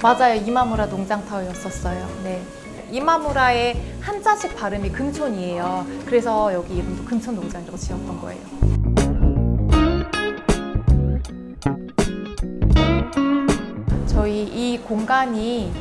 맞아요. 이마무라 농장터였었어요. 네. 이마무라의 한자식 발음이 금촌이에요. 그래서 여기 이름도 금촌농장이라고 지었던 거예요. 저희 이 공간이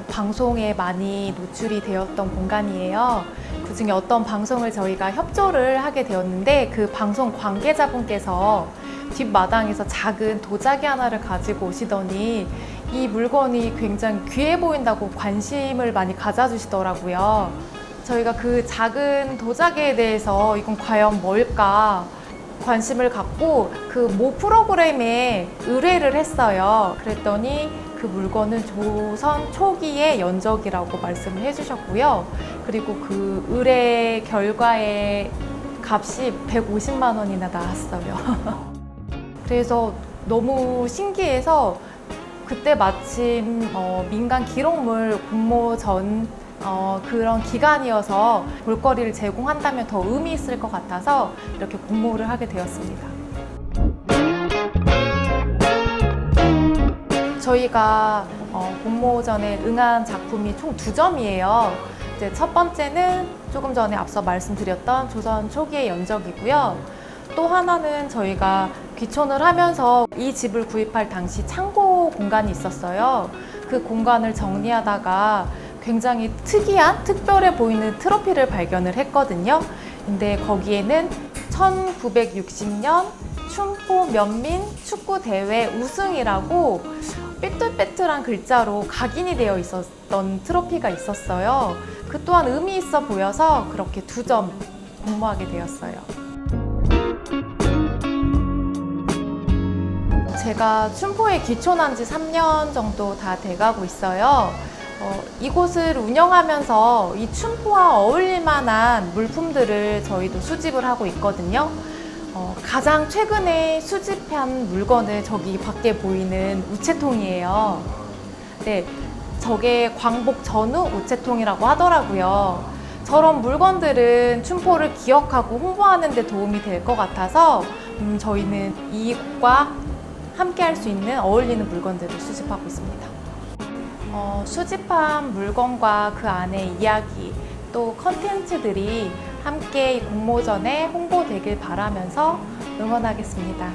방송에 많이 노출이 되었던 공간이에요. 그중에 어떤 방송을 저희가 협조를 하게 되었는데 그 방송 관계자분께서 뒷마당에서 작은 도자기 하나를 가지고 오시더니 이 물건이 굉장히 귀해 보인다고 관심을 많이 가져주시더라고요. 저희가 그 작은 도자기에 대해서 이건 과연 뭘까 관심을 갖고 그 모 프로그램에 의뢰를 했어요. 그랬더니 그 물건은 조선 초기의 연적이라고 말씀을 해주셨고요. 그리고 그 의뢰 결과의 값이 150만 원이나 나왔어요. 그래서 너무 신기해서 그때 마침 민간 기록물 공모전 그런 기간이어서 볼거리를 제공한다면 더 의미 있을 것 같아서 이렇게 공모를 하게 되었습니다. 저희가 공모전에 응한 작품이 총 2점이에요. 이제 첫 번째는 조금 전에 앞서 말씀드렸던 조선 초기의 연적이고요. 또 하나는 저희가 귀촌을 하면서 이 집을 구입할 당시 창고 공간이 있었어요. 그 공간을 정리하다가 굉장히 특이한, 특별해 보이는 트로피를 발견을 했거든요. 근데 거기에는 1960년 춘포 면민 축구대회 우승이라고 삐뚤빼뚤한 글자로 각인이 되어 있었던 트로피가 있었어요. 그 또한 의미 있어 보여서 그렇게 2점 공모하게 되었어요. 제가 춘포에 귀촌한 지 3년 정도 다 돼가고 있어요. 이곳을 운영하면서 이 춘포와 어울릴 만한 물품들을 저희도 수집을 하고 있거든요. 가장 최근에 수집한 물건은 저기 밖에 보이는 우체통이에요. 네, 저게 광복 전후 우체통이라고 하더라고요. 저런 물건들은 춘포를 기억하고 홍보하는 데 도움이 될 것 같아서 저희는 이곳과 함께 할 수 있는 어울리는 물건들을 수집하고 있습니다. 수집한 물건과 그 안의 이야기 또 컨텐츠들이 함께 공모전에 홍보되길 바라면서 응원하겠습니다.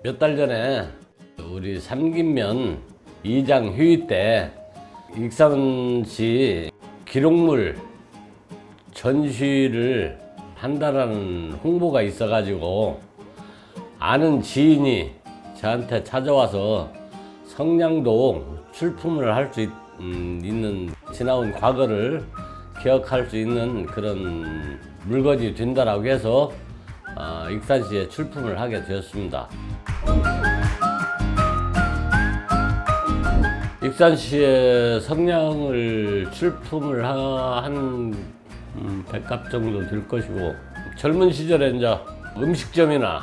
몇 달 전에 우리 삼김면 이장 휴위 때 익산시 기록물 전시를 한다라는 홍보가 있어가지고 아는 지인이 저한테 찾아와서 성냥도 출품을 할 수 있는 지나온 과거를 기억할 수 있는 그런 물건이 된다라고 해서 익산시에 출품을 하게 되었습니다. 익산시에 성냥을 출품을 한 100갑 정도 될 것이고 젊은 시절에 이제 음식점이나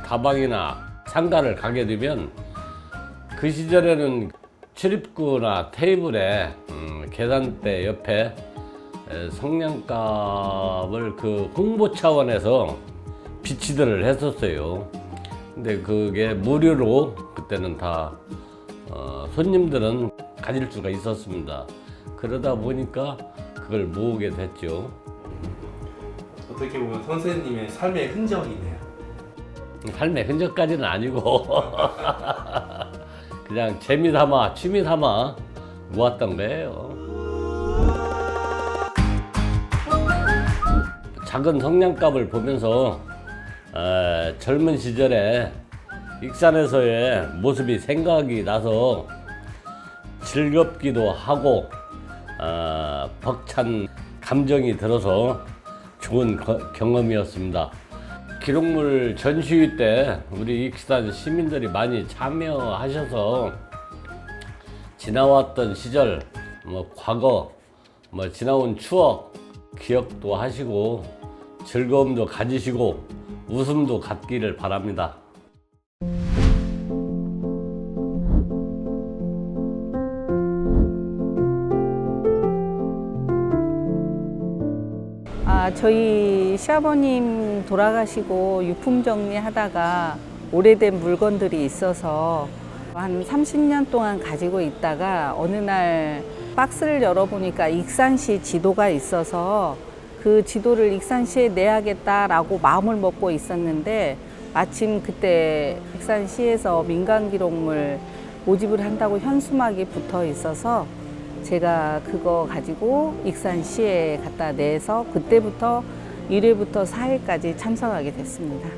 다방이나 상가를 가게 되면 그 시절에는 출입구나 테이블에 계산대 옆에 성냥갑을 그 홍보 차원에서 비치들을 했었어요. 근데 그게 무료로 그때는 다 손님들은 가질 수가 있었습니다. 그러다 보니까 그걸 모으게 됐죠. 어떻게 보면 선생님의 삶의 흔적이네요. 삶의 흔적까지는 아니고 그냥 재미삼아 취미삼아 모았던 거예요. 작은 성냥갑을 보면서 젊은 시절에 익산에서의 모습이 생각이 나서 즐겁기도 하고 벅찬 감정이 들어서 좋은 경험이었습니다. 기록물 전시회 때 우리 익산 시민들이 많이 참여하셔서 지나왔던 시절, 과거, 지나온 추억 기억도 하시고 즐거움도 가지시고 웃음도 갖기를 바랍니다. 저희 시아버님 돌아가시고 유품 정리하다가 오래된 물건들이 있어서 한 30년 동안 가지고 있다가 어느 날 박스를 열어보니까 익산시 지도가 있어서 그 지도를 익산시에 내야겠다라고 마음을 먹고 있었는데 마침 그때 익산시에서 민간기록물 모집을 한다고 현수막이 붙어 있어서 제가 그거 가지고 익산시에 갖다 내서 그때부터 1회부터 4회까지 참석하게 됐습니다.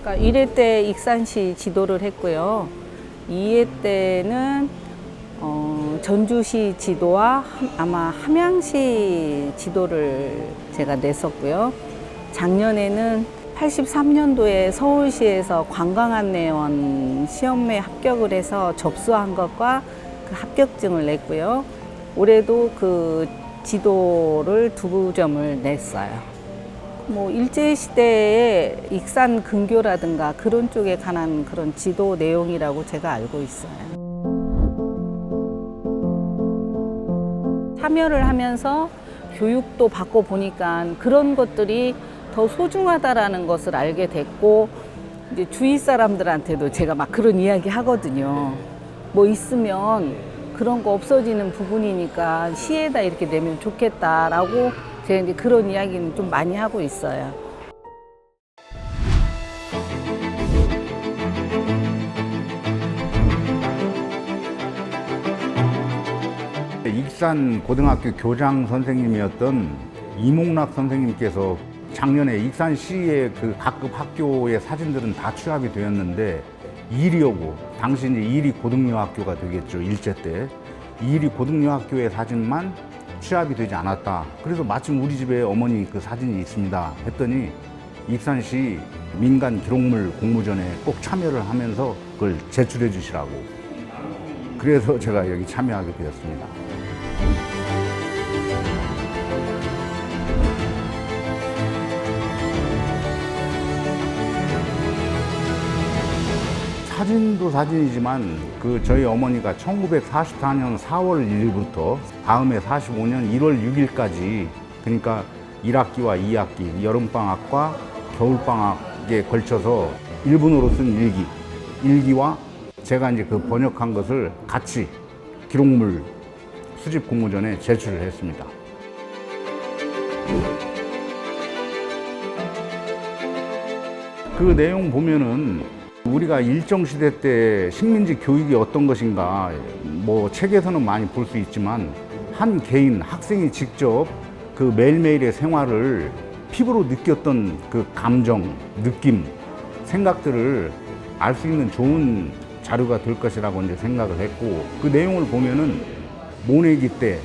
그러니까 1회 때 익산시 지도를 했고요. 2회 때는 전주시 지도와 아마 함양시 지도를 제가 냈었고요. 작년에는 83년도에 서울시에서 관광안내원 시험에 합격을 해서 접수한 것과 그 합격증을 냈고요. 올해도 그 지도를 2점을 냈어요. 뭐 일제시대의 익산 근교라든가 그런 쪽에 관한 그런 지도 내용이라고 제가 알고 있어요. 참여를 하면서 교육도 받고 보니까 그런 것들이 더 소중하다라는 것을 알게 됐고, 이제 주위 사람들한테도 제가 막 그런 이야기 하거든요. 뭐 있으면 그런 거 없어지는 부분이니까 시에다 이렇게 내면 좋겠다라고 제가 이제 그런 이야기는 좀 많이 하고 있어요. 익산 고등학교 교장 선생님이었던 이몽락 선생님께서 작년에 익산시의 그 각급 학교의 사진들은 다 취합이 되었는데 이리여고, 당시 이제 이리 고등여학교가 되겠죠, 일제 때. 이리 고등여학교의 사진만 취합이 되지 않았다. 그래서 마침 우리 집에 어머니 그 사진이 있습니다 했더니 익산시 민간기록물 공모전에 꼭 참여를 하면서 그걸 제출해 주시라고. 그래서 제가 여기 참여하게 되었습니다. 사진도 사진이지만 그 저희 어머니가 1944년 4월 1일부터 다음해 45년 1월 6일까지, 그러니까 1학기와 2학기 여름방학과 겨울방학에 걸쳐서 일본어로 쓴 일기와 제가 이제 그 번역한 것을 같이 기록물 수집 공모전에 제출을 했습니다. 그 내용 보면은 우리가 일정시대 때 식민지 교육이 어떤 것인가, 뭐 책에서는 많이 볼 수 있지만 한 개인 학생이 직접 그 매일매일의 생활을 피부로 느꼈던 그 감정, 느낌, 생각들을 알 수 있는 좋은 자료가 될 것이라고 이제 생각을 했고, 그 내용을 보면은 모내기 때,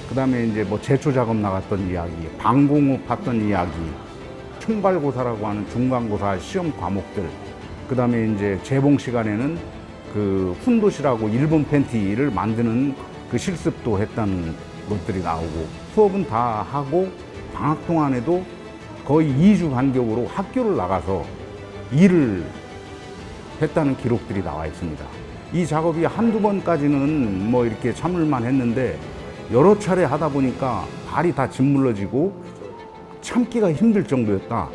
그 다음에 이제 뭐 제초 작업 나갔던 이야기, 방공업 했던 이야기, 총괄고사라고 하는 중간고사 시험 과목들, 그 다음에 이제 재봉 시간에는 그 훈도시라고 일본 팬티를 만드는 그 실습도 했다는 것들이 나오고, 수업은 다 하고 방학 동안에도 거의 2주 간격으로 학교를 나가서 일을 했다는 기록들이 나와 있습니다. 이 작업이 한두 번까지는 뭐 이렇게 참을만 했는데 여러 차례 하다 보니까 발이 다 짓물러지고 참기가 힘들 정도였다.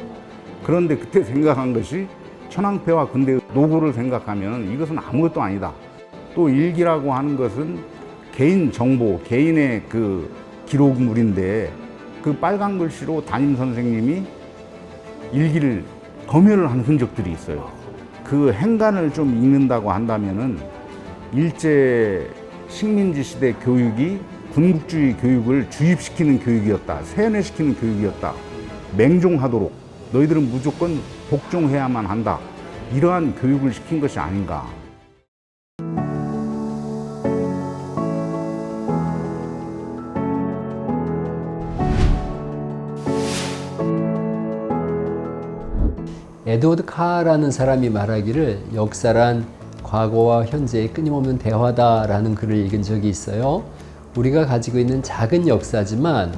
그런데 그때 생각한 것이 천황폐와 근대 노고를 생각하면 이것은 아무것도 아니다. 또 일기라고 하는 것은 개인 정보, 개인의 그 기록물인데 그 빨간 글씨로 담임 선생님이 일기를 검열을 한 흔적들이 있어요. 그 행간을 좀 읽는다고 한다면은 일제 식민지 시대 교육이 군국주의 교육을 주입시키는 교육이었다. 세뇌시키는 교육이었다. 맹종하도록 너희들은 무조건 복종해야만 한다. 이러한 교육을 시킨 것이 아닌가. 에드워드 카라는 사람이 말하기를 역사란 과거와 현재의 끊임없는 대화다라는 글을 읽은 적이 있어요. 우리가 가지고 있는 작은 역사지만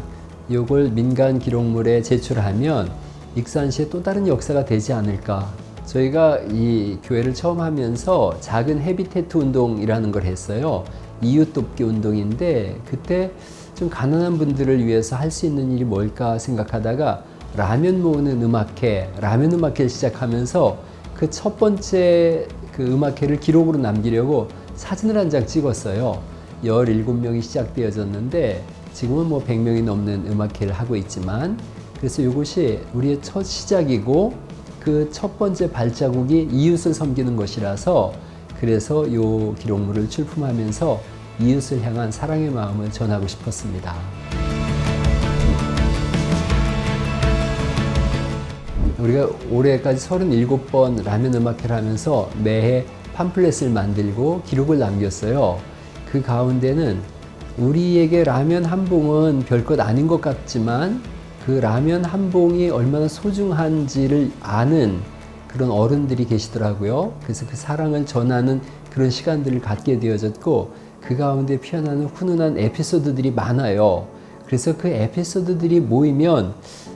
이걸 민간 기록물에 제출하면 익산시의 또 다른 역사가 되지 않을까. 저희가 이 교회를 처음 하면서 작은 헤비테트 운동이라는 걸 했어요. 이웃 돕기 운동인데 그때 좀 가난한 분들을 위해서 할 수 있는 일이 뭘까 생각하다가 라면 모으는 음악회, 라면 음악회를 시작하면서 그 첫 번째 그 음악회를 기록으로 남기려고 사진을 한 장 찍었어요. 17명이 시작되어졌는데 지금은 뭐 100명이 넘는 음악회를 하고 있지만 그래서 이것이 우리의 첫 시작이고 그 첫 번째 발자국이 이웃을 섬기는 것이라서 그래서 이 기록물을 출품하면서 이웃을 향한 사랑의 마음을 전하고 싶었습니다. 우리가 올해까지 37번 라면 음악회를 하면서 매해 팜플렛을 만들고 기록을 남겼어요. 그 가운데는 우리에게 라면 한 봉은 별것 아닌 것 같지만 그 라면 한 봉이 얼마나 소중한지를 아는 그런 어른들이 계시더라고요. 그래서 그 사랑을 전하는 그런 시간들을 갖게 되어졌고 그 가운데 피어나는 훈훈한 에피소드들이 많아요. 그래서 그 에피소드들이 모이면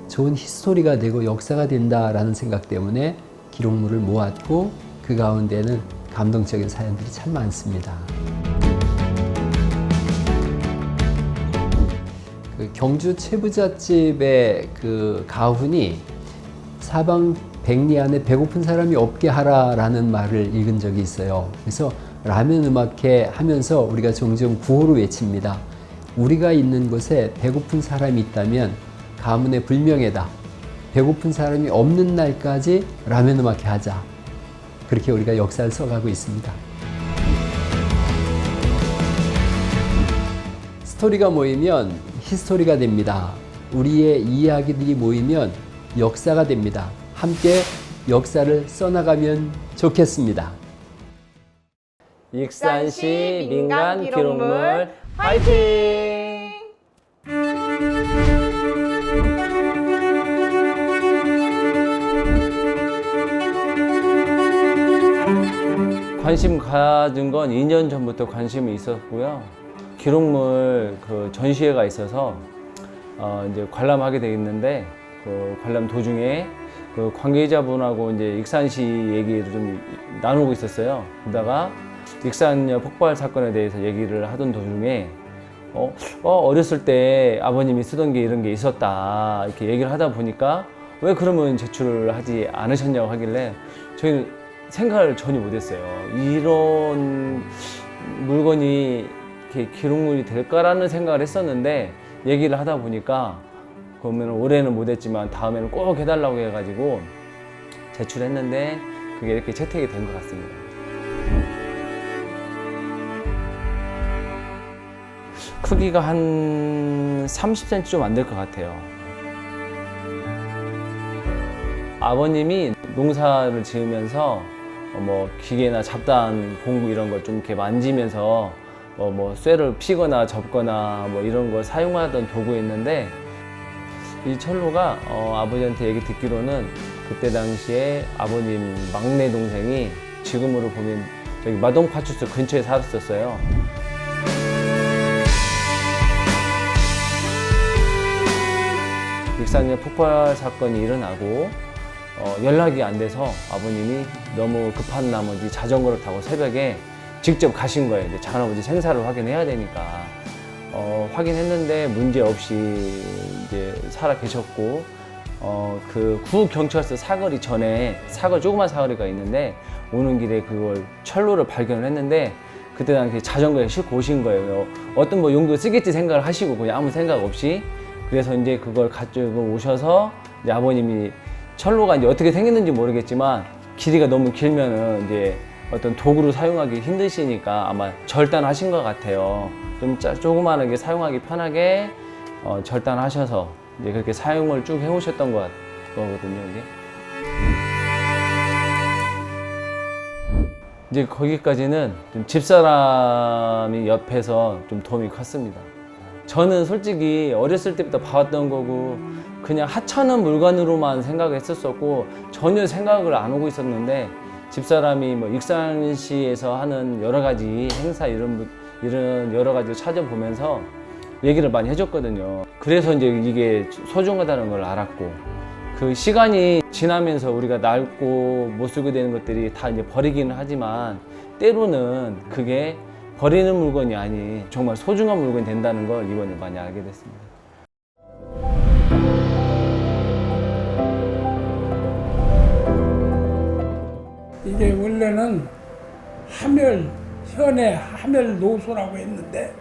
좋은 히스토리가 되고 역사가 된다라는 생각 때문에 기록물을 모았고 그 가운데는 감동적인 사연들이 참 많습니다. 그 경주 채부잣집의 그 가훈이 사방 백리 안에 배고픈 사람이 없게 하라라는 말을 읽은 적이 있어요. 그래서 라면 음악회 하면서 우리가 종종 구호를 외칩니다. 우리가 있는 곳에 배고픈 사람이 있다면 가문의 불명예다. 배고픈 사람이 없는 날까지 라면 음악회 하자. 그렇게 우리가 역사를 써가고 있습니다. 스토리가 모이면 히스토리가 됩니다. 우리의 이야기들이 모이면 역사가 됩니다. 함께 역사를 써나가면 좋겠습니다. 익산시 민간 기록물 화이팅! 관심 가진 건 2년 전부터 관심이 있었고요. 기록물 그 전시회가 있어서 이제 관람하게 돼 있는데 그 관람 도중에 그 관계자분하고 이제 익산시 얘기를 좀 나누고 있었어요. 그러다가 익산역 폭발 사건에 대해서 얘기를 하던 도중에 어렸을 때 아버님이 쓰던 게 이런 게 있었다 이렇게 얘기를 하다 보니까 왜 그러면 제출을 하지 않으셨냐고 하길래 저희는 생각을 전혀 못했어요. 이런 물건이 이렇게 기록물이 될까라는 생각을 했었는데 얘기를 하다 보니까 그러면 올해는 못했지만 다음에는 꼭 해달라고 해가지고 제출했는데 그게 이렇게 채택이 된 것 같습니다. 크기가 한 30cm 좀 안 될 것 같아요. 아버님이 농사를 지으면서 뭐 기계나 잡다한 공구 이런 걸 좀 이렇게 만지면서 뭐 쇠를 피거나 접거나 뭐 이런 걸 사용하던 도구였는데 이 철로가 아버지한테 얘기 듣기로는 그때 당시에 아버님 막내 동생이 지금으로 보면 저기 마동파출소 근처에 살았었어요. 익산역 폭발 사건이 일어나고 연락이 안 돼서 아버님이 너무 급한 나머지 자전거를 타고 새벽에 직접 가신 거예요. 이제 작은아버지 생사를 확인해야 되니까. 확인했는데 문제 없이 이제 살아 계셨고, 그 구경찰서 사거리 전에 조그만 사거리가 있는데 오는 길에 그걸 철로를 발견을 했는데 그때 당시 자전거에 싣고 오신 거예요. 어떤 뭐 용도 쓰겠지 생각을 하시고 그냥 아무 생각 없이 그래서 이제 그걸 가지고 오셔서 이제 아버님이 철로가 이제 어떻게 생겼는지 모르겠지만 길이가 너무 길면은 이제 어떤 도구로 사용하기 힘드시니까 아마 절단하신 것 같아요. 좀 조그만하게 사용하기 편하게 절단하셔서 이제 그렇게 사용을 쭉 해오셨던 거거든요. 이제 거기까지는 좀 집사람이 옆에서 좀 도움이 컸습니다. 저는 솔직히 어렸을 때부터 봐왔던 거고 그냥 하찮은 물건으로만 생각했었었고 전혀 생각을 안 하고 있었는데 집사람이 뭐 익산시에서 하는 여러 가지 행사 이런 여러 가지 찾아보면서 얘기를 많이 해줬거든요. 그래서 이제 이게 소중하다는 걸 알았고 그 시간이 지나면서 우리가 낡고 못 쓰게 되는 것들이 다 이제 버리기는 하지만 때로는 그게 버리는 물건이 아닌 정말 소중한 물건이 된다는 걸 이번에 많이 알게 됐습니다. 이게 원래는 현해 하멸 노소라고 했는데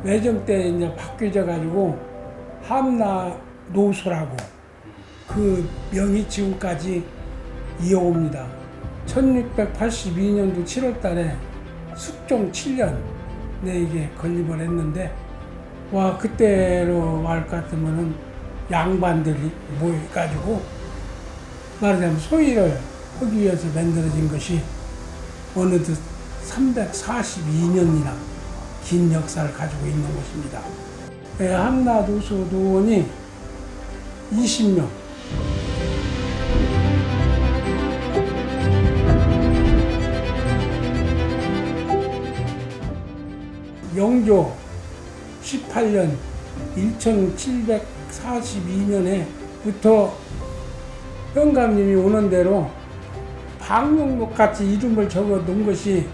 외정 때 이제 바뀌어 가지고 함나 노소라고 그 명이 지금까지 이어옵니다. 1682년도 7월 달에 숙종 7년 이게 건립을 했는데 와 그때로 말 같으면은 양반들이 모여가지고 말하자면 소위를 하기 위해서 만들어진 것이 어느덧 342년이나 긴 역사를 가지고 있는 것입니다. 함나노소도원이 20명, 영조 18년 1742년에부터 현감님이 오는 대로 방명록 같이 이름을 적어 놓은 것이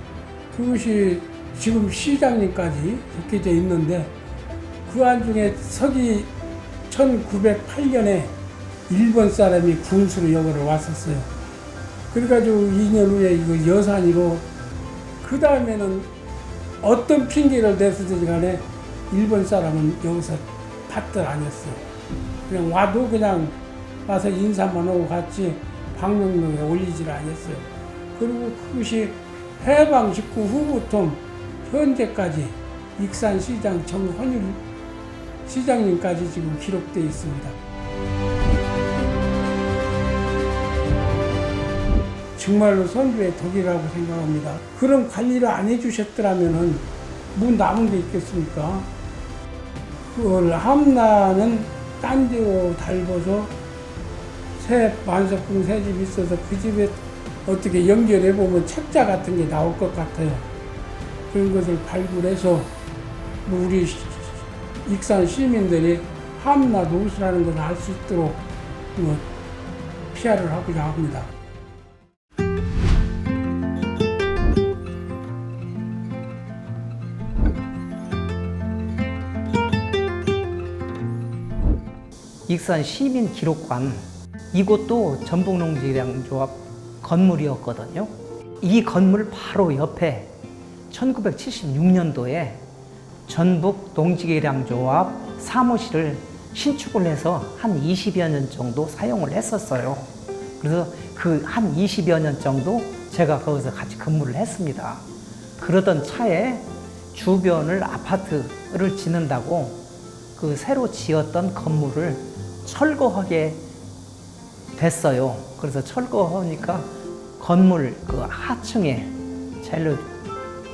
그것이 지금 시장님까지 적혀져 있는데 그 안중에 서기 1908년에 일본 사람이 군수로 여기를 왔었어요. 그래가지고 2년 후에 이거 여산이로 그 다음에는 어떤 핑계를 대서든지 간에 일본 사람은 여기서 밭들 아니었어요. 그냥 와도 그냥 와서 인사만 하고 갔지 방명록에 올리질 않았어요. 그리고 그것이 해방 직후 후부터 현재까지 익산시장 정헌율 시장님까지 지금 기록되어 있습니다. 정말로 선주의 덕이라고 생각합니다. 그런 관리를 안 해주셨더라면은 뭐 남은 게 있겠습니까? 그걸 함나는 딴 데로 달궈서 새 만석궁 새 집 있어서 그 집에 어떻게 연결해 보면 책자 같은 게 나올 것 같아요. 그런 것을 발굴해서 우리 익산 시민들이 함나 노수라는 것을 알 수 있도록 피아를 하고자 합니다. 익산 시민 기록관, 이곳도 전북농지개량조합 건물이었거든요. 이 건물 바로 옆에 1976년도에 전북 농지개량조합 사무실을 신축을 해서 한 20여 년 정도 사용을 했었어요. 그래서 그 한 20여 년 정도 제가 거기서 같이 근무를 했습니다. 그러던 차에 주변을 아파트를 짓는다고 그 새로 지었던 건물을 철거하게 됐어요. 그래서 철거하니까 건물 그 하층에 제일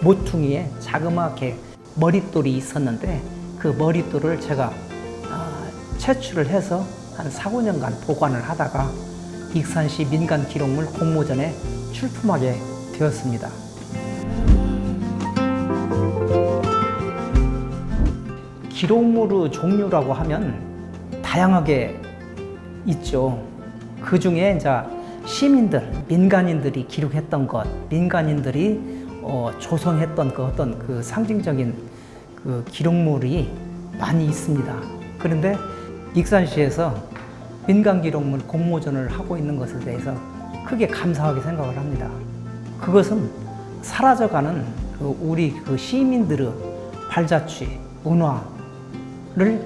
모퉁이에 자그맣게 머릿돌이 있었는데 그 머릿돌을 제가 채취를 해서 한 4, 5년간 보관을 하다가 익산시 민간기록물 공모전에 출품하게 되었습니다. 기록물의 종류라고 하면 다양하게 있죠. 그 중에 이제 시민들, 민간인들이 기록했던 것, 민간인들이 조성했던 그 어떤 그 상징적인 그 기록물이 많이 있습니다. 그런데 익산시에서 민간기록물 공모전을 하고 있는 것에 대해서 크게 감사하게 생각을 합니다. 그것은 사라져가는 그 우리 그 시민들의 발자취, 문화를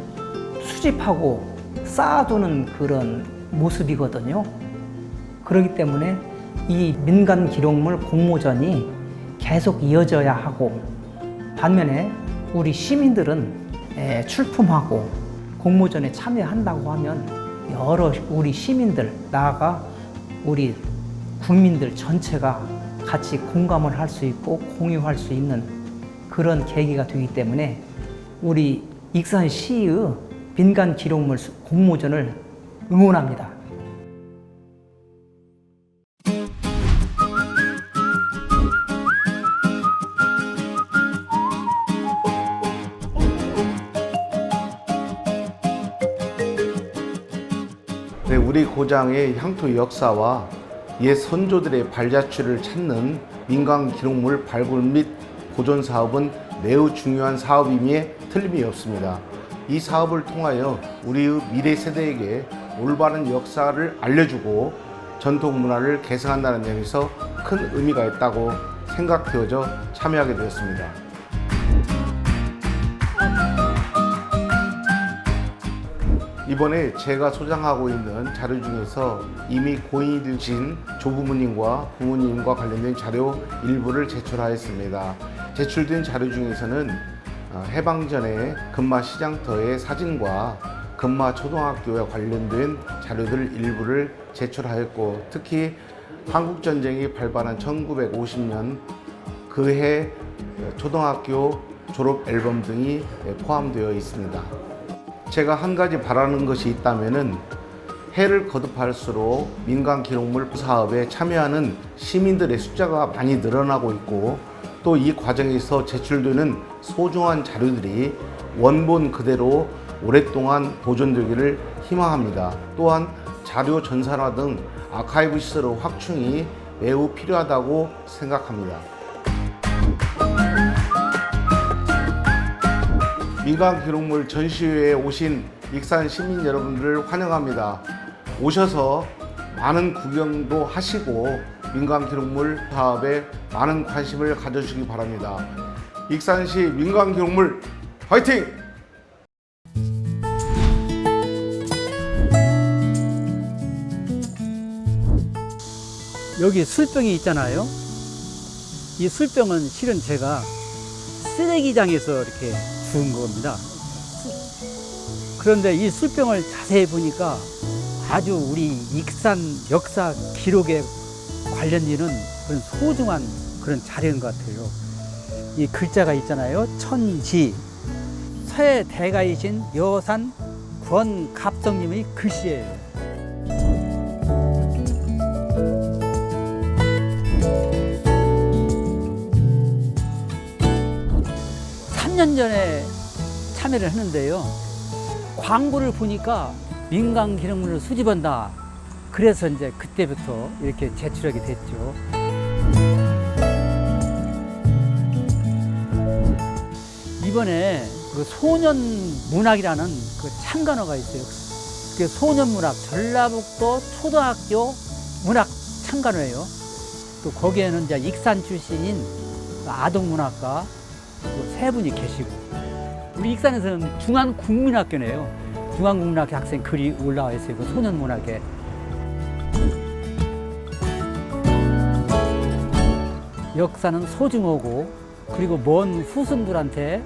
수집하고 쌓아두는 그런 모습이거든요. 그렇기 때문에 이 민간기록물 공모전이 계속 이어져야 하고, 반면에 우리 시민들은 출품하고 공모전에 참여한다고 하면 여러 우리 시민들, 나아가 우리 국민들 전체가 같이 공감을 할 수 있고 공유할 수 있는 그런 계기가 되기 때문에 우리 익산시의 민간기록물 공모전을 응원합니다. 네, 우리 고장의 향토 역사와 옛 선조들의 발자취를 찾는 민간 기록물 발굴 및 보존 사업은 매우 중요한 사업임에 틀림이 없습니다. 이 사업을 통하여 우리의 미래 세대에게 올바른 역사를 알려주고 전통 문화를 계승한다는 점에서 큰 의미가 있다고 생각되어져 참여하게 되었습니다. 이번에 제가 소장하고 있는 자료 중에서 이미 고인이 되신 조부모님과 부모님과 관련된 자료 일부를 제출하였습니다. 제출된 자료 중에서는 해방 전에 금마 시장터의 사진과 금마 초등학교에 관련된 자료들 일부를 제출하였고, 특히 한국전쟁이 발발한 1950년 그해 초등학교 졸업 앨범 등이 포함되어 있습니다. 제가 한 가지 바라는 것이 있다면은 해를 거듭할수록 민간 기록물 사업에 참여하는 시민들의 숫자가 많이 늘어나고 있고, 또 이 과정에서 제출되는 소중한 자료들이 원본 그대로 오랫동안 보존되기를 희망합니다. 또한 자료 전산화 등 아카이브 시설의 확충이 매우 필요하다고 생각합니다. 민간 기록물 전시회에 오신 익산 시민 여러분들을 환영합니다. 오셔서 많은 구경도 하시고 민간 기록물 사업에 많은 관심을 가져주시기 바랍니다. 익산시 민간 기록물 화이팅! 여기 술병이 있잖아요. 이 술병은 실은 제가 쓰레기장에서 이렇게 주운 겁니다. 그런데 이 술병을 자세히 보니까 아주 우리 익산 역사 기록에 관련되는 그런 소중한 그런 자료인 것 같아요. 이 글자가 있잖아요. 천지, 서해 대가이신 여산 권갑성님의 글씨예요. 3년 전에 참여를 했는데요. 광고를 보니까 민간 기록물을 수집한다. 그래서 이제 그때부터 이렇게 제출하게 됐죠. 이번에 그 소년문학이라는 그 창간호가 있어요. 그 소년문학 전라북도 초등학교 문학 창간호예요. 또 거기에는 이제 익산 출신인 아동문학가 세 분이 계시고, 우리 익산에서는 중앙국민학교네요. 중앙국민학교 학생 글이 올라와 있어요. 그 소년문학에. 역사는 소중하고 그리고 먼 후손들한테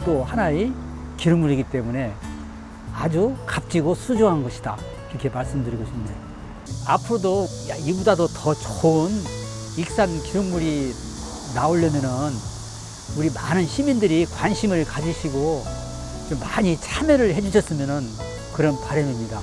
또 하나의 기록물이기 때문에 아주 값지고 소중한 것이다. 이렇게 말씀드리고 싶네요. 앞으로도 이보다도 더 좋은 익산 기록물이 나오려면은 우리 많은 시민들이 관심을 가지시고 좀 많이 참여를 해주셨으면 그런 바람입니다.